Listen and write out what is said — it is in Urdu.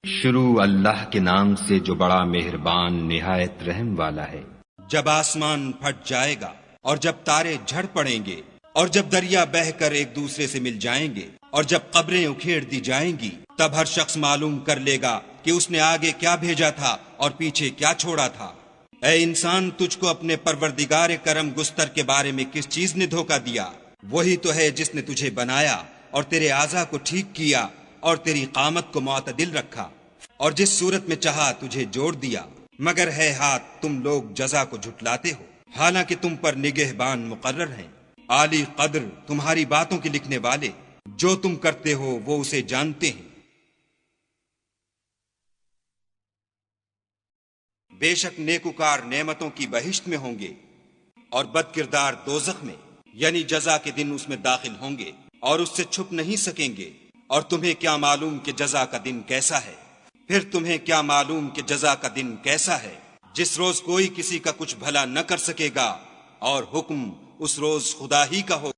شروع اللہ کے نام سے جو بڑا مہربان نہایت رحم والا ہے۔ جب آسمان پھٹ جائے گا اور جب تارے جھڑ پڑیں گے اور جب دریا بہہ کر ایک دوسرے سے مل جائیں گے اور جب قبریں اکھیڑ دی جائیں گی، تب ہر شخص معلوم کر لے گا کہ اس نے آگے کیا بھیجا تھا اور پیچھے کیا چھوڑا تھا۔ اے انسان، تجھ کو اپنے پروردگار کرم گستر کے بارے میں کس چیز نے دھوکہ دیا؟ وہی تو ہے جس نے تجھے بنایا اور تیرے اعضاء کو ٹھیک کیا اور تیری قامت کو معتدل رکھا، اور جس صورت میں چاہا تجھے جوڑ دیا، مگر ہے ہاتھ تم لوگ جزا کو جھٹلاتے ہو، حالانکہ تم پر نگہبان مقرر ہیں، عالی قدر تمہاری باتوں کے لکھنے والے، جو تم کرتے ہو وہ اسے جانتے ہیں۔ بے شک نیکوکار نعمتوں کی بہشت میں ہوں گے اور بد کردار دوزخ میں، یعنی جزا کے دن اس میں داخل ہوں گے اور اس سے چھپ نہیں سکیں گے۔ اور تمہیں کیا معلوم کہ جزا کا دن کیسا ہے؟ پھر تمہیں کیا معلوم کہ جزا کا دن کیسا ہے، جس روز کوئی کسی کا کچھ بھلا نہ کر سکے گا اور حکم اس روز خدا ہی کا ہو۔